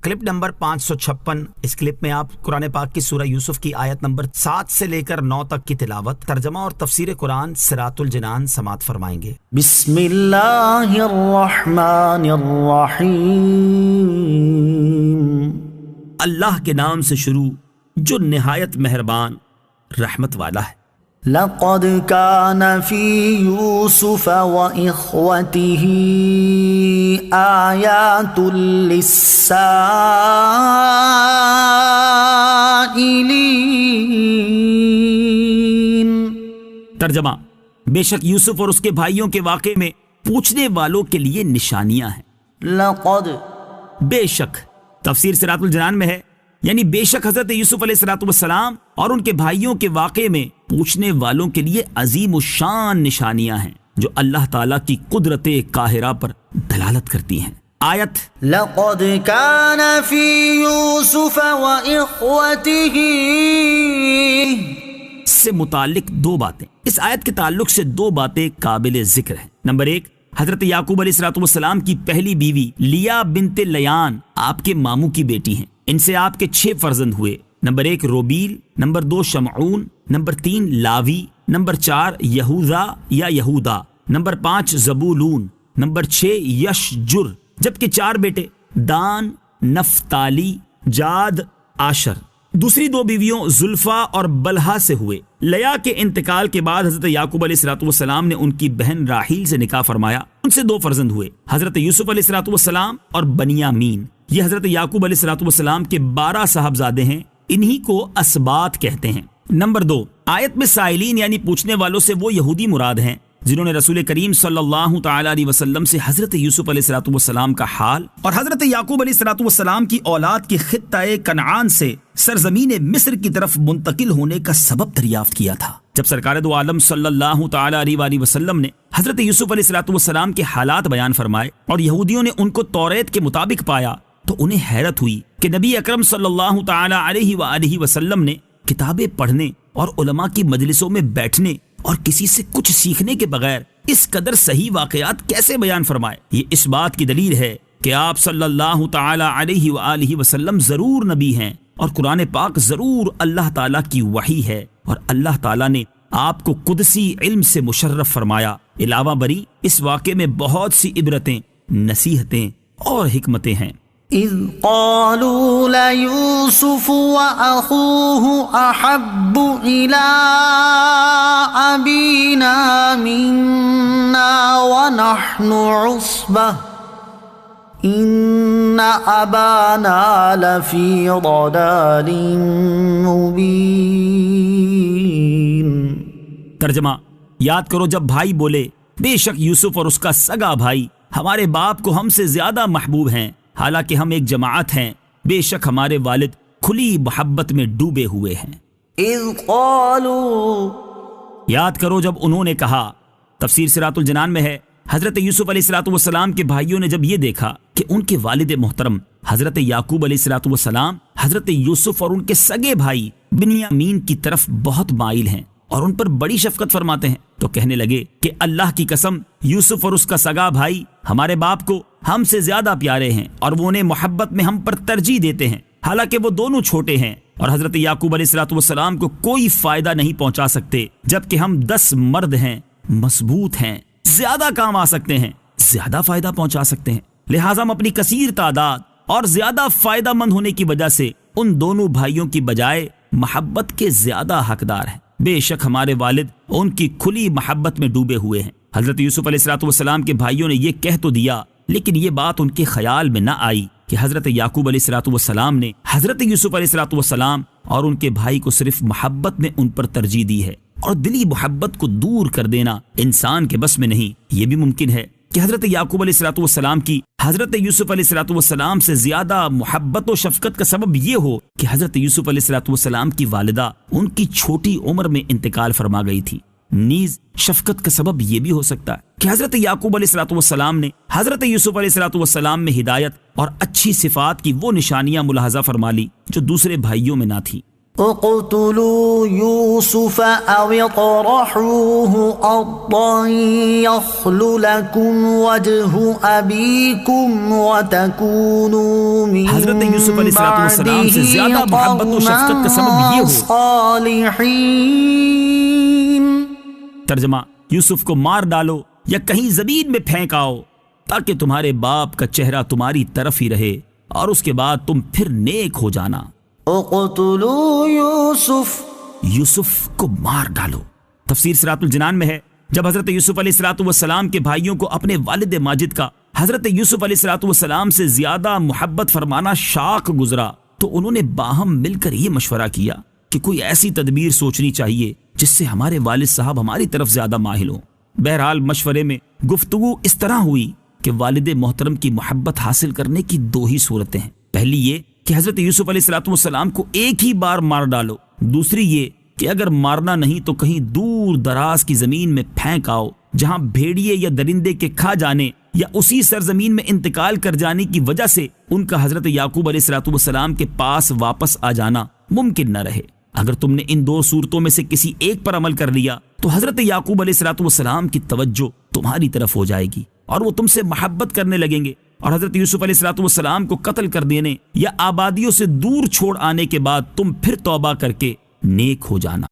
Clip number 556۔ اس clip میں آپ قرآن پاک کی سورہ یوسف کی آیت نمبر 7 سے لے کر 9 تک کی تلاوت، ترجمہ اور تفسیر قرآن صراط الجنان سماعت فرمائیں گے۔ بسم اللہ الرحمن الرحیم۔ اللہ کے نام سے شروع جو نہایت مہربان رحمت والا ہے۔ لقد كان في يوسف وإخوته آيات للسائلين۔ ترجمہ، بے شک یوسف اور اس کے بھائیوں کے واقعے میں پوچھنے والوں کے لیے نشانیاں ہیں۔ لقد بے شک تفسیر صراط الجنان میں ہے، یعنی بے شک حضرت یوسف علیہ السلام اور ان کے بھائیوں کے واقعے میں پوچھنے والوں کے لیے عظیم الشان نشانیاں ہیں جو اللہ تعالیٰ کی قدرت قاہرہ پر دلالت کرتی ہیں۔ آیت لقد كان في يوسف وإخوته سے متعلق دو باتیں، اس آیت کے تعلق سے دو باتیں قابل ذکر ہیں۔ نمبر 1، حضرت یعقوب علیہ السلام کی پہلی بیوی لیا بنت لیان آپ کے ماموں کی بیٹی ہیں۔ ان سے آپ کے 6 فرزند ہوئے۔ نمبر 1 روبیل، نمبر 2 شمعون، نمبر 3 لاوی، نمبر 4 یہوذا یا یہودا، نمبر 5 زبولون، نمبر 6 یشجر، جبکہ 4 بیٹے دان، نفتالی، جاد، آشر۔ دوسری 2 بیویوں زلفا اور بلہا سے ہوئے۔ لیا کے انتقال کے بعد حضرت یعقوب علیہ السلام نے ان کی بہن راحیل سے نکاح فرمایا، ان سے 2 فرزند ہوئے، حضرت یوسف علیہ السلام اور بنیامین۔ یہ حضرت یعقوب علیہ السلام کے 12 صاحبزادے ہیں، انہی کو اسباط کہتے ہیں۔ نمبر 2، آیت میں سائلین یعنی پوچھنے والوں سے وہ یہودی مراد ہیں جنہوں نے رسول کریم صلی اللہ تعالی علیہ وسلم سے حضرت یوسف علیہ السلام کا حال اور حضرت یعقوب علیہ السلام کی اولاد کی خطہ کنعان سے سرزمین مصر کی طرف منتقل ہونے کا سبب دریافت کیا تھا۔ جب سرکار دو عالم صلی اللہ تعالی علیہ وسلم نے حضرت یوسف علیہ السلام کے حالات بیان فرمائے اور یہودیوں نے ان کو توریت کے مطابق پایا تو انہیں حیرت ہوئی کہ نبی اکرم صلی اللہ تعالی علیہ وآلہ وسلم نے کتابیں پڑھنے اور علماء کی مجلسوں میں بیٹھنے اور کسی سے کچھ سیکھنے کے بغیر اس قدر صحیح واقعات کیسے بیان فرمائے۔ یہ اس بات کی دلیل ہے کہ آپ صلی اللہ تعالی علیہ وآلہ وسلم ضرور نبی ہیں اور قرآن پاک ضرور اللہ تعالیٰ کی وحی ہے، اور اللہ تعالیٰ نے آپ کو قدسی علم سے مشرف فرمایا۔ علاوہ بری اس واقعے میں بہت سی عبرتیں، نصیحتیں اور حکمتیں ہیں۔ اذ قالوا ليوسف وأخوه أحب إلى أبينا منا ونحن عصبة إن أبانا لفي ضلال مبين۔ ترجمہ، یاد کرو جب بھائی بولے بے شک یوسف اور اس کا سگا بھائی ہمارے باپ کو ہم سے زیادہ محبوب ہیں، حالانکہ ہم ایک جماعت ہیں، بے شک ہمارے والد کھلی محبت میں ڈوبے ہوئے ہیں۔ اذ قالوا، یاد کرو جب انہوں نے کہا۔ تفسیر صراط الجنان میں ہے، حضرت یوسف علیہ السلام کے بھائیوں نے جب یہ دیکھا کہ ان کے والد محترم حضرت یعقوب علیہ السلام حضرت یوسف اور ان کے سگے بھائی بنیامین کی طرف بہت مائل ہیں اور ان پر بڑی شفقت فرماتے ہیں، تو کہنے لگے کہ اللہ کی قسم یوسف اور اس کا سگا بھائی ہمارے باپ کو ہم سے زیادہ پیارے ہیں اور وہ انہیں محبت میں ہم پر ترجیح دیتے ہیں، حالانکہ وہ دونوں چھوٹے ہیں اور حضرت یعقوب علیہ السلام کو کوئی فائدہ نہیں پہنچا سکتے، جبکہ ہم 10 مرد ہیں، مضبوط ہیں، زیادہ کام آ سکتے ہیں، زیادہ فائدہ پہنچا سکتے ہیں، لہٰذا ہم اپنی کثیر تعداد اور زیادہ فائدہ مند ہونے کی وجہ سے ان دونوں بھائیوں کی بجائے محبت کے زیادہ حقدار ہیں۔ بے شک ہمارے والد ان کی کھلی محبت میں ڈوبے ہوئے ہیں۔ حضرت یوسف علیہ السلام کے بھائیوں نے یہ کہہ تو دیا، لیکن یہ بات ان کے خیال میں نہ آئی کہ حضرت یعقوب علیہ السلام نے حضرت یوسف علیہ السلام اور ان کے بھائی کو صرف محبت میں ان پر ترجیح دی ہے، اور دلی محبت کو دور کر دینا انسان کے بس میں نہیں۔ یہ بھی ممکن ہے کہ حضرت یعقوب علیہ السلام کی حضرت یوسف علیہ السلام سے زیادہ محبت و شفقت کا سبب یہ ہو کہ حضرت یوسف علیہ السلام کی والدہ ان کی چھوٹی عمر میں انتقال فرما گئی تھی۔ نیز شفقت کا سبب یہ بھی ہو سکتا ہے کہ حضرت یعقوب علیہ السلام نے حضرت یوسف علیہ السلام میں ہدایت اور اچھی صفات کی وہ نشانیاں ملاحظہ فرما لی جو دوسرے بھائیوں میں نہ تھی۔ اقتلوا يوسف أو اطرحوه أرضا يخل لكم وجه أبيكم وتكونوا من حضرت یوسف علیہ السلام سے زیادہ محبت و شفقت کا سبب یہ ہو. صالحين. ترجمہ: یوسف کو مار ڈالو یا کہیں زمین میں پھینک آؤ تاکہ تمہارے باپ کا چہرہ تمہاری طرف ہی رہے اور اس کے بعد تم پھر نیک ہو جانا. اقتلوا یوسف. یوسف کو مار ڈالو. تفسیر صراط الجنان میں ہے جب حضرت یوسف علیہ السلام کے بھائیوں کو اپنے والد ماجد کا حضرت یوسف علیہ السلام سے زیادہ محبت فرمانا شاق گزرا تو انہوں نے باہم مل کر یہ مشورہ کیا کہ کوئی ایسی تدبیر سوچنی چاہیے جس سے ہمارے والد صاحب ہماری طرف زیادہ مائل ہوں. بہرحال مشورے میں گفتگو اس طرح ہوئی کہ والد محترم کی محبت حاصل کرنے کی دو ہی صورتیں ہیں. پہلی یہ کہ حضرت یوسف علیہ السلام کو ایک ہی بار مار ڈالو. دوسری یہ کہ اگر مارنا نہیں تو کہیں دور دراز کی زمین میں پھینک آؤ جہاں بھیڑیے یا درندے کے کھا جانے یا اسی سرزمین میں انتقال کر جانے کی وجہ سے ان کا حضرت یعقوب علیہ السلام کے پاس واپس آ جانا ممکن نہ رہے. اگر تم نے ان دو صورتوں میں سے کسی ایک پر عمل کر لیا تو حضرت یعقوب علیہ السلام کی توجہ تمہاری طرف ہو جائے گی اور وہ تم سے محبت کرنے لگیں گے اور حضرت یوسف علیہ السلام کو قتل کر دینے یا آبادیوں سے دور چھوڑ آنے کے بعد تم پھر توبہ کر کے نیک ہو جانا.